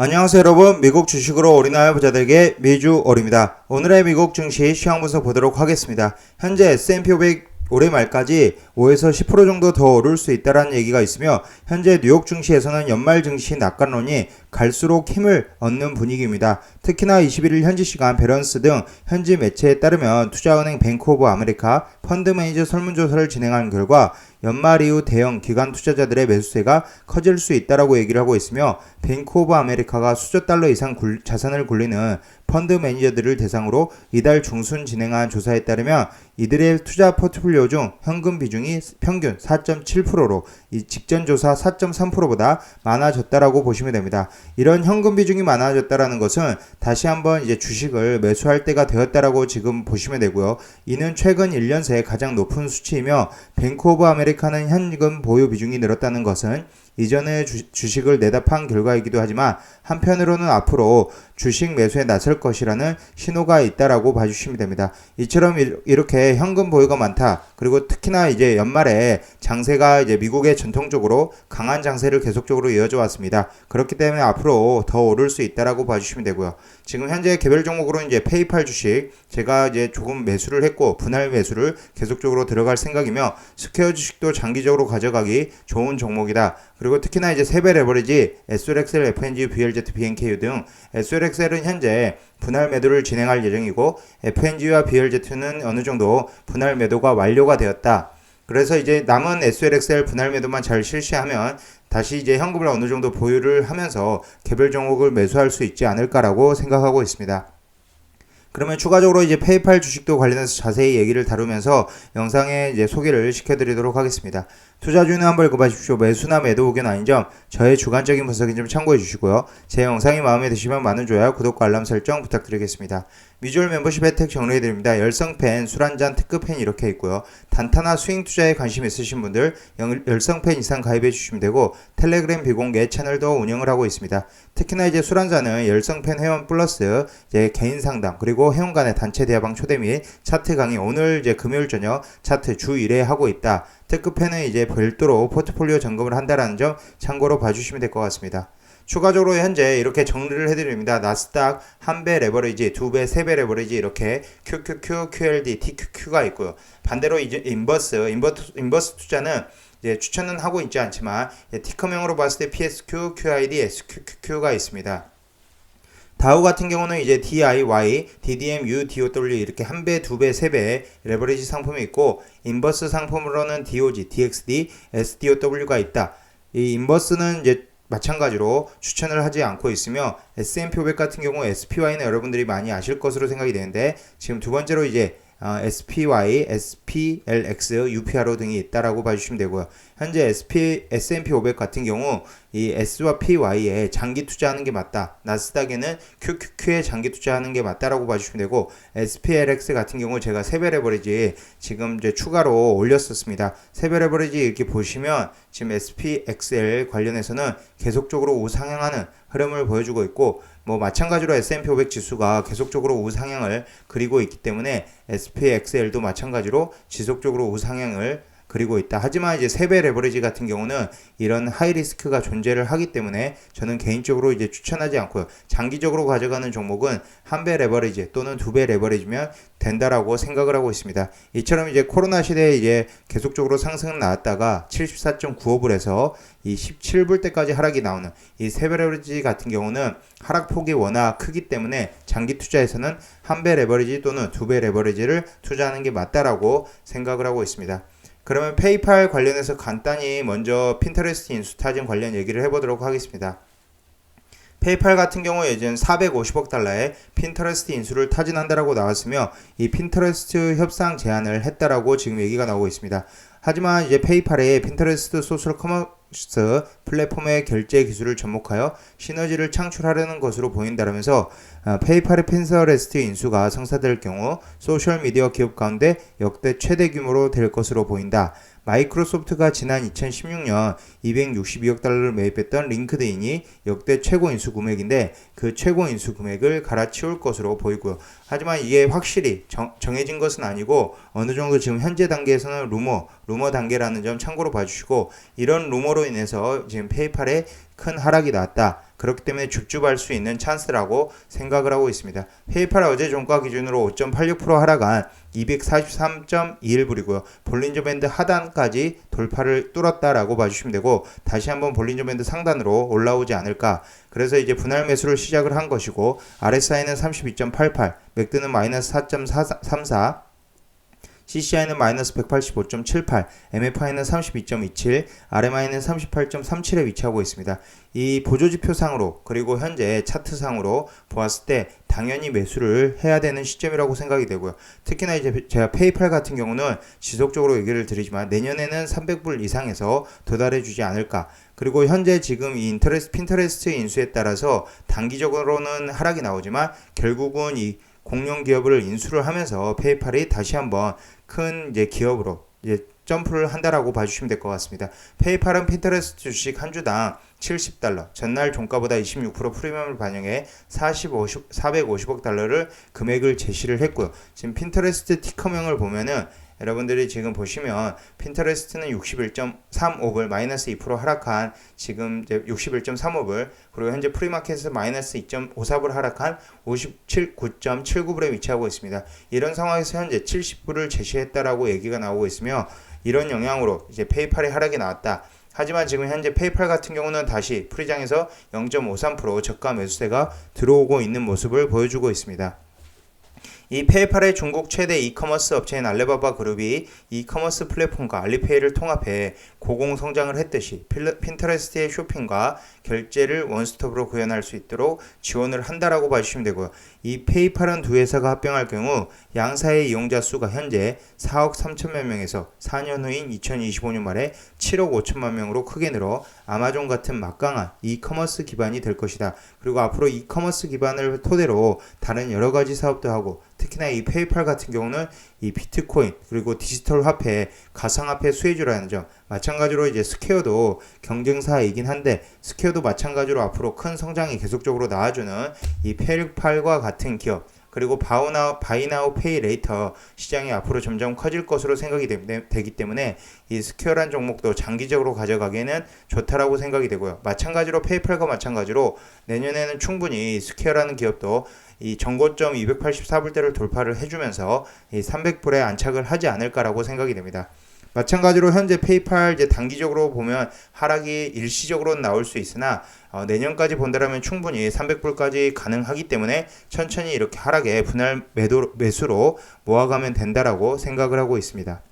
안녕하세요 여러분, 미국 주식으로 올인하여 부자들에게 미주올입니다. 오늘의 미국 증시 시황 분석 보도록 하겠습니다. 현재 S&P 500 올해 말까지 5에서 10% 정도 더 오를 수 있다는 얘기가 있으며, 현재 뉴욕 증시에서는 연말 증시 낙관론이 갈수록 힘을 얻는 분위기입니다. 특히나 21일 현지 시간 밸런스 등 현지 매체에 따르면 투자은행 뱅크 오브 아메리카 펀드 매니저 설문조사를 진행한 결과 연말 이후 대형 기관 투자자들의 매수세가 커질 수 있다라고 얘기를 하고 있으며, 뱅크 오브 아메리카가 수조 달러 이상 자산을 굴리는 펀드 매니저들을 대상으로 이달 중순 진행한 조사에 따르면 이들의 투자 포트폴리오 중 현금 비중이 평균 4.7%로 이 직전 조사 4.3%보다 많아졌다라고 보시면 됩니다. 이런 현금 비중이 많아졌다라는 것은 다시 한번 이제 주식을 매수할 때가 되었다라고 지금 보시면 되고요. 이는 최근 1년 새 가장 높은 수치이며, 뱅크 오브 아메리카는 현금 보유 비중이 늘었다는 것은 이전에 주식을 내다 판 결과이기도 하지만, 한편으로는 앞으로 주식 매수에 나설 것이라는 신호가 있다라고 봐주시면 됩니다. 이처럼 이렇게 현금 보유가 많다. 그리고 특히나 이제 연말에 장세가 이제 미국의 전통적으로 강한 장세를 계속적으로 이어져 왔습니다. 그렇기 때문에 앞으로 더 오를 수 있다라고 봐주시면 되고요. 지금 현재 개별 종목으로 이제 페이팔 주식 제가 이제 조금 매수를 했고 분할 매수를 계속적으로 들어갈 생각이며, 스퀘어 주식도 장기적으로 가져가기 좋은 종목이다. 그리고 특히나 이제 세배 레버리지, SLXL, FNG, BLZ, BNKU 등 SLXL은 현재 분할 매도를 진행할 예정이고, FNG와 BLZ는 어느 정도 분할 매도가 완료가 되었다. 그래서 이제 남은 SLXL 분할 매도만 잘 실시하면 다시 이제 현금을 어느 정도 보유를 하면서 개별 종목을 매수할 수 있지 않을까라고 생각하고 있습니다. 그러면 추가적으로 이제 페이팔 주식도 관련해서 자세히 얘기를 다루면서 영상에 이제 소개를 시켜드리도록 하겠습니다. 투자주는 한번 읽어봐주십시오. 매수나 매도 의견 아닌 점, 저의 주관적인 분석인 점 참고해 주시고요. 제 영상이 마음에 드시면 많은 좋아요, 구독과 알람 설정 부탁드리겠습니다. 미주얼 멤버십 혜택 정리해드립니다. 열성펜, 술 한잔 특급펜 이렇게 있고요. 단타나 스윙 투자에 관심 있으신 분들 열성펜 이상 가입해 주시면 되고, 텔레그램 비공개 채널도 운영을 하고 있습니다. 특히나 이제 술 한잔은 열성펜 회원 플러스 이제 개인 상담, 그리고 회원 간의 단체 대화방 초대 및 차트 강의, 오늘 이제 금요일 저녁 차트 주 1회 하고 있다. 특급펜은 이제 별도로 포트폴리오 점검을 한다라는 점 참고로 봐주시면 될 것 같습니다. 추가적으로 현재 이렇게 정리를 해드립니다. 나스닥 1배 레버리지, 2배, 3배 레버리지 이렇게 QQQ, QLD, TQQ가 있고요. 반대로 이제 인버스 투자는 이제 추천은 하고 있지 않지만 티커명으로 봤을 때 PSQ, QID, SQQQ가 있습니다. 다우 같은 경우는 이제 DIY, DDM, UDOW 이렇게 1배, 2배, 3배 레버리지 상품이 있고, 인버스 상품으로는 DOG, DXD, SDOW가 있다. 이 인버스는 이제 마찬가지로 추천을 하지 않고 있으며, S&P 500 같은 경우 SPY는 여러분들이 많이 아실 것으로 생각이 되는데, 지금 두 번째로 이제 SPY, SPLX, UPRO 등이 있다라고 봐주시면 되고요. 현재 S&P 500 같은 경우 이 S와 PY에 장기 투자하는 게 맞다. 나스닥에는 QQQ에 장기 투자하는 게 맞다라고 봐주시면 되고, SPLX 같은 경우 제가 세배 레버리지 지금 이제 추가로 올렸었습니다. 세배 레버리지 이렇게 보시면 지금 SPXL 관련해서는 계속적으로 우상향하는 흐름을 보여주고 있고, 뭐 마찬가지로 S&P 500 지수가 계속적으로 우상향을 그리고 있기 때문에 SPXL도 마찬가지로 지속적으로 우상향을 그리고 있다. 하지만 이제 세배 레버리지 같은 경우는 이런 하이 리스크가 존재를 하기 때문에 저는 개인적으로 이제 추천하지 않고요. 장기적으로 가져가는 종목은 1배 레버리지 또는 2배 레버리지면 된다라고 생각을 하고 있습니다. 이처럼 이제 코로나 시대에 이제 계속적으로 상승은 나왔다가 74.95불에서 이 17불 때까지 하락이 나오는 이 세배 레버리지 같은 경우는 하락폭이 워낙 크기 때문에 장기 투자에서는 1배 레버리지 또는 2배 레버리지를 투자하는 게 맞다라고 생각을 하고 있습니다. 그러면 페이팔 관련해서 간단히 먼저 핀터레스트 인수 타진 관련 얘기를 해보도록 하겠습니다. 페이팔 같은 경우 예전 450억 달러의 핀터레스트 인수를 타진한다라고 나왔으며, 이 핀터레스트 협상 제안을 했다라고 지금 얘기가 나오고 있습니다. 하지만 이제 페이팔의 핀터레스트 소셜 커머스 플랫폼의 결제 기술을 접목하여 시너지를 창출하려는 것으로 보인다라면서 페이팔의 핀터레스트 인수가 성사될 경우 소셜미디어 기업 가운데 역대 최대 규모로 될 것으로 보인다. 마이크로소프트가 지난 2016년 262억 달러를 매입했던 링크드인이 역대 최고 인수 금액인데, 그 최고 인수 금액을 갈아치울 것으로 보이고요. 하지만 이게 확실히 정해진 것은 아니고 어느 정도 지금 현재 단계에서는 루머 단계라는 점 참고로 봐주시고, 이런 루머로 인해서 지금 페이팔에 큰 하락이 나왔다. 그렇기 때문에 줍줍할 수 있는 찬스라고 생각을 하고 있습니다. 페이팔 어제 종가 기준으로 5.86% 하락한 243.21불이고요. 볼린저 밴드 하단까지 돌파를 뚫었다라고 봐주시면 되고 다시 한번 볼린저 밴드 상단으로 올라오지 않을까. 그래서 이제 분할 매수를 시작을 한 것이고 RSI는 32.88, 맥드는 마이너스 4.34, CCI는 마이너스 185.78, MFI는 32.27, RMI는 38.37에 위치하고 있습니다. 이 보조지표상으로 그리고 현재 차트상으로 보았을 때 당연히 매수를 해야 되는 시점이라고 생각이 되고요. 특히나 이제 제가 페이팔 같은 경우는 지속적으로 얘기를 드리지만 내년에는 300불 이상에서 도달해 주지 않을까. 그리고 현재 지금 이 핀터레스트 인수에 따라서 단기적으로는 하락이 나오지만 결국은 이 공룡 기업을 인수를 하면서 페이팔이 다시 한번 큰 이제 기업으로 이제 점프를 한다라고 봐주시면 될 것 같습니다. 페이팔은 핀터레스트 주식 한 주당 $70, 전날 종가보다 26% 프리미엄을 반영해 450억 달러를 금액을 제시를 했고요. 지금 핀터레스트 티커명을 보면은 여러분들이 지금 보시면 핀터레스트는 61.35불 마이너스 2% 하락한 지금 이제 61.35불 그리고 현재 프리마켓에서 마이너스 2.54불 하락한 59.79불에 위치하고 있습니다. 이런 상황에서 현재 70불을 제시했다라고 얘기가 나오고 있으며 이런 영향으로 이제 페이팔의 하락이 나왔다. 하지만 지금 현재 페이팔 같은 경우는 다시 프리장에서 0.53% 저가 매수세가 들어오고 있는 모습을 보여주고 있습니다. 이 페이팔의 중국 최대 이커머스 업체인 알리바바 그룹이 이커머스 플랫폼과 알리페이를 통합해 고공성장을 했듯이 핀터레스트의 쇼핑과 결제를 원스톱으로 구현할 수 있도록 지원을 한다라고 봐주시면 되고요. 이 페이팔은 두 회사가 합병할 경우 양사의 이용자 수가 현재 4억 3천만 명에서 4년 후인 2025년 말에 7억 5천만 명으로 크게 늘어 아마존 같은 막강한 이커머스 기반이 될 것이다. 그리고 앞으로 이커머스 기반을 토대로 다른 여러 가지 사업도 하고 특히나 이 페이팔 같은 경우는 이 비트코인 그리고 디지털 화폐, 가상화폐 수혜주라는 점 마찬가지로 이제 스퀘어도 경쟁사이긴 한데 스퀘어도 마찬가지로 앞으로 큰 성장이 계속적으로 나와주는 이 페이팔과 같은 기업 그리고 바이나우 페이 레이터 시장이 앞으로 점점 커질 것으로 생각이 되기 때문에 이 스퀘어란 종목도 장기적으로 가져가기에는 좋다라고 생각이 되고요. 마찬가지로 페이팔과 마찬가지로 내년에는 충분히 스퀘어라는 기업도 이 전고점 284불대를 돌파를 해주면서 이 300불에 안착을 하지 않을까라고 생각이 됩니다. 마찬가지로 현재 페이팔 이제 단기적으로 보면 하락이 일시적으로는 나올 수 있으나 내년까지 본다라면 충분히 300불까지 가능하기 때문에 천천히 이렇게 하락에 분할 매수로 모아가면 된다라고 생각을 하고 있습니다.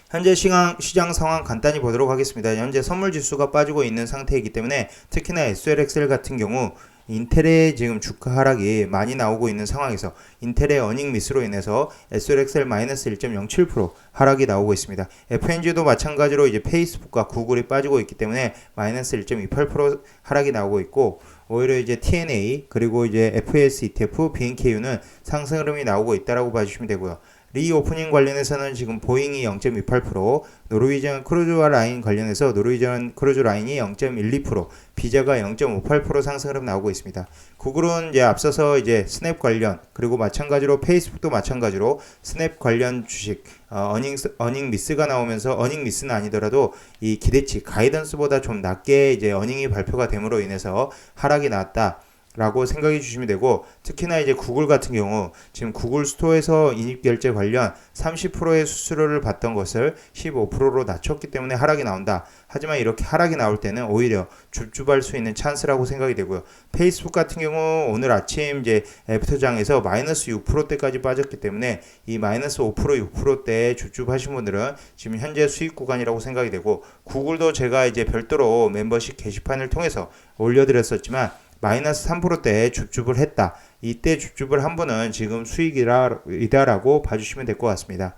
현재 시장 상황 간단히 보도록 하겠습니다. 현재 선물 지수가 빠지고 있는 상태이기 때문에 특히나 SLXL 같은 경우 인텔의 지금 주가 하락이 많이 나오고 있는 상황에서 인텔의 어닝 미스로 인해서 SLXL 마이너스 1.07% 하락이 나오고 있습니다. FNG도 마찬가지로 이제 페이스북과 구글이 빠지고 있기 때문에 마이너스 1.28% 하락이 나오고 있고 오히려 이제 TNA 그리고 이제 FS ETF, BNKU는 상승 흐름이 나오고 있다라고 봐주시면 되고요. 리오프닝 관련해서는 지금 보잉이 0.28%, 노르웨이전 크루즈 라인 관련해서 노르웨이전 크루즈 라인이 0.12%, 비자가 0.58% 상승 흐름 나오고 있습니다. 구글은 이제 앞서서 이제 스냅 관련 그리고 마찬가지로 페이스북도 마찬가지로 스냅 관련 주식 어닝 미스가 나오면서 어닝 미스는 아니더라도 이 기대치 가이던스보다 좀 낮게 이제 어닝이 발표가 됨으로 인해서 하락이 나왔다. 라고 생각해 주시면 되고 특히나 이제 구글 같은 경우 지금 구글 스토어에서 인입결제 관련 30%의 수수료를 받던 것을 15%로 낮췄기 때문에 하락이 나온다. 하지만 이렇게 하락이 나올 때는 오히려 줍줍할 수 있는 찬스라고 생각이 되고요. 페이스북 같은 경우 오늘 아침 이제 애프터장에서 마이너스 6%대까지 빠졌기 때문에 이 마이너스 5% 6%대 줍줍하신 분들은 지금 현재 수익 구간이라고 생각이 되고 구글도 제가 이제 별도로 멤버십 게시판을 통해서 올려드렸었지만 마이너스 3%대에 줍줍을 했다. 이때 줍줍을 한 분은 지금 수익이다라고 봐주시면 될 것 같습니다.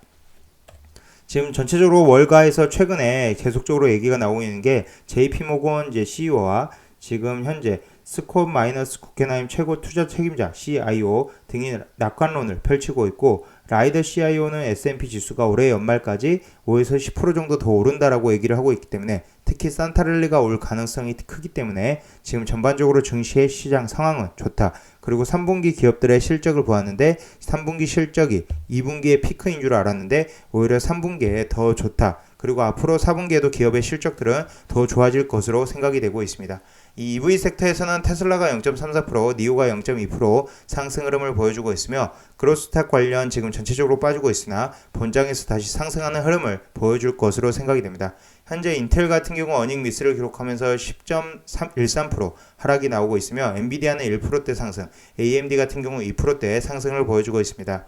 지금 전체적으로 월가에서 최근에 계속적으로 얘기가 나오고 있는 게 JP모건 이제 CEO와 지금 현재 스콧 마이너스 구켄하임 최고 투자 책임자 CIO 등이 낙관론을 펼치고 있고 라이더 CIO는 S&P 지수가 올해 연말까지 5에서 10% 정도 더 오른다라고 얘기를 하고 있기 때문에 특히 산타랠리가 올 가능성이 크기 때문에 지금 전반적으로 증시의 시장 상황은 좋다. 그리고 3분기 기업들의 실적을 보았는데 3분기 실적이 2분기의 피크인 줄 알았는데 오히려 3분기에 더 좋다. 그리고 앞으로 4분기에도 기업의 실적들은 더 좋아질 것으로 생각이 되고 있습니다. 이 EV 섹터에서는 테슬라가 0.34%, 니오가 0.2% 상승 흐름을 보여주고 있으며 그로스탁 관련 지금 전체적으로 빠지고 있으나 본장에서 다시 상승하는 흐름을 보여줄 것으로 생각이 됩니다. 현재 인텔 같은 경우 어닝 미스를 기록하면서 10.13% 하락이 나오고 있으며 엔비디아는 1%대 상승, AMD 같은 경우 2%대 상승을 보여주고 있습니다.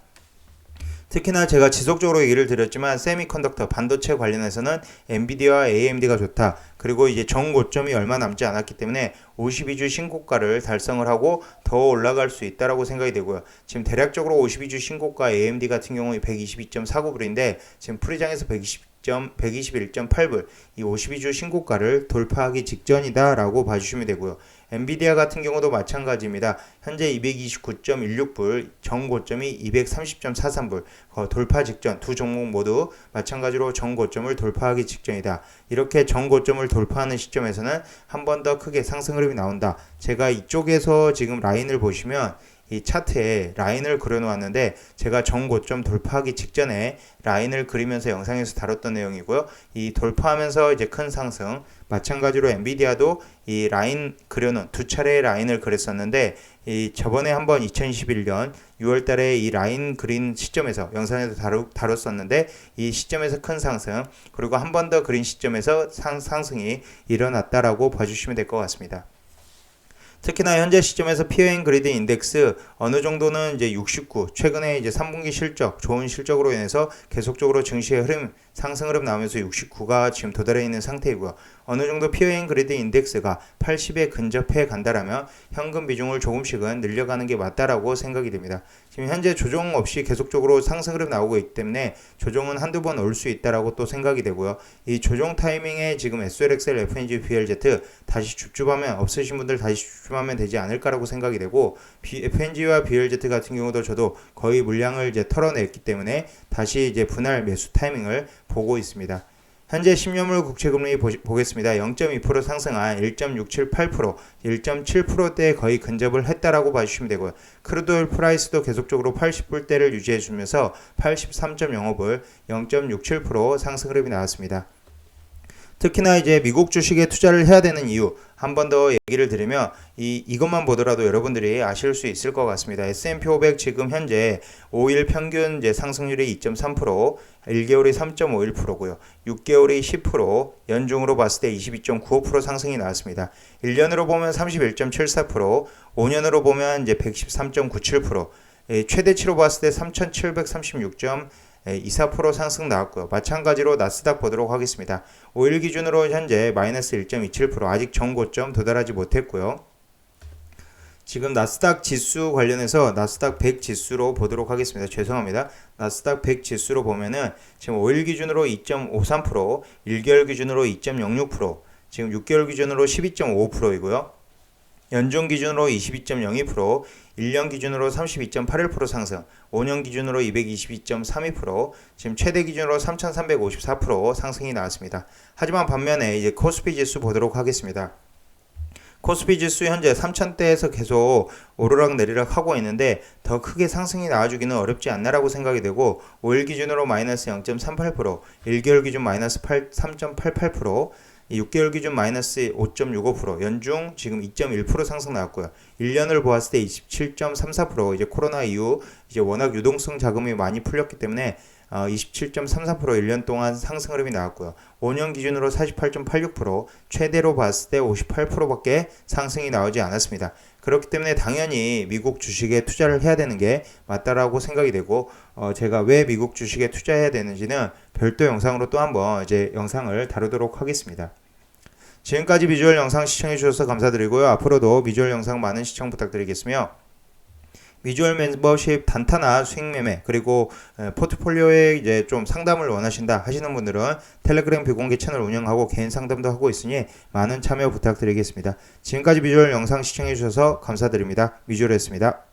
특히나 제가 지속적으로 얘기를 드렸지만 세미컨덕터 반도체 관련해서는 엔비디아와 AMD가 좋다. 그리고 이제 정고점이 얼마 남지 않았기 때문에 52주 신고가를 달성을 하고 더 올라갈 수 있다라고 생각이 되고요. 지금 대략적으로 52주 신고가 AMD 같은 경우 122.49불인데 지금 프리장에서 121.8불, 이 52주 신고가를 돌파하기 직전이다라고 봐주시면 되고요. 엔비디아 같은 경우도 마찬가지입니다. 현재 229.16불, 정고점이 230.43불, 돌파 직전 두 종목 모두 마찬가지로 정고점을 돌파하기 직전이다. 이렇게 정고점을 돌파하는 시점에서는 한 번 더 크게 상승 흐름이 나온다. 제가 이쪽에서 지금 라인을 보시면 이 차트에 라인을 그려놓았는데 제가 정고점 돌파하기 직전에 라인을 그리면서 영상에서 다뤘던 내용이고요. 이 돌파하면서 이제 큰 상승, 마찬가지로 엔비디아도 이 라인 그려놓은 두 차례의 라인을 그렸었는데 이 저번에 한번 2021년 6월 달에 이 라인 그린 시점에서 영상에서 다뤘었는데 이 시점에서 큰 상승, 그리고 한 번 더 그린 시점에서 상승이 일어났다라고 봐주시면 될 것 같습니다. 특히나 현재 시점에서 피어앤 그리드 인덱스 어느 정도는 이제 69, 최근에 이제 3분기 실적, 좋은 실적으로 인해서 계속적으로 증시의 흐름, 상승 흐름 나오면서 69가 지금 도달해 있는 상태이고요. 어느 정도 피어앤 그리드 인덱스가 80에 근접해 간다라면 현금 비중을 조금씩은 늘려가는 게 맞다라고 생각이 됩니다. 지금 현재 조정 없이 계속적으로 상승 흐름 나오고 있기 때문에 조정은 한두 번 올 수 있다라고 또 생각이 되고요. 이 조정 타이밍에 지금 SLXL, FNG, BLZ 다시 줍줍하면 없으신 분들 다시 줍줍하면 되지 않을까라고 생각이 되고 FNG와 BLZ 같은 경우도 저도 거의 물량을 이제 털어냈기 때문에 다시 이제 분할 매수 타이밍을 보고 있습니다. 현재 10년물 국채금리 보겠습니다. 0.2% 상승한 1.678%, 1.7%대에 거의 근접을 했다라고 봐주시면 되고요. 크루드오일 프라이스도 계속적으로 80불대를 유지해주면서 83.05불, 0.67% 상승 흐름이 나왔습니다. 특히나 이제 미국 주식에 투자를 해야 되는 이유 한 번 더 얘기를 드리면 이것만 보더라도 여러분들이 아실 수 있을 것 같습니다. S&P 500 지금 현재 5일 평균 이제 상승률이 2.3%, 1개월이 3.51%고요. 6개월이 10%, 연중으로 봤을 때 22.95% 상승이 나왔습니다. 1년으로 보면 31.74%, 5년으로 보면 이제 113.97%, 최대치로 봤을 때 3,736.24% 상승 나왔고요. 마찬가지로 나스닥 보도록 하겠습니다. 5일 기준으로 현재 마이너스 1.27%, 아직 정고점 도달하지 못했고요. 지금 나스닥 지수 관련해서 나스닥 100 지수로 보도록 하겠습니다. 죄송합니다. 나스닥 100 지수로 보면은 지금 5일 기준으로 2.53%, 1개월 기준으로 2.06%, 지금 6개월 기준으로 12.55%이고요. 연중 기준으로 22.02%, 1년 기준으로 32.81% 상승, 5년 기준으로 222.32%, 지금 최대 기준으로 3,354% 상승이 나왔습니다. 하지만 반면에 이제 코스피 지수 보도록 하겠습니다. 코스피 지수 현재 3,000대에서 계속 오르락 내리락 하고 있는데 더 크게 상승이 나와주기는 어렵지 않나라고 생각이 되고 5일 기준으로 마이너스 0.38%, 1개월 기준 마이너스 3.88%, 6개월 기준 마이너스 5.65%, 연중 지금 2.1% 상승 나왔고요. 1년을 보았을 때 27.34%, 이제 코로나 이후 이제 워낙 유동성 자금이 많이 풀렸기 때문에 27.33% 1년 동안 상승 흐름이 나왔고요. 5년 기준으로 48.86%, 최대로 봤을 때 58%밖에 상승이 나오지 않았습니다. 그렇기 때문에 당연히 미국 주식에 투자를 해야 되는 게 맞다라고 생각이 되고 제가 왜 미국 주식에 투자해야 되는지는 별도 영상으로 또 한번 이제 영상을 다루도록 하겠습니다. 지금까지 비주얼 영상 시청해 주셔서 감사드리고요. 앞으로도 비주얼 영상 많은 시청 부탁드리겠으며 비주얼 멤버십 단타나 수익 매매 그리고 포트폴리오에 이제 좀 상담을 원하신다 하시는 분들은 텔레그램 비공개 채널 운영하고 개인 상담도 하고 있으니 많은 참여 부탁드리겠습니다. 지금까지 비주얼 영상 시청해 주셔서 감사드립니다. 비주얼이었습니다.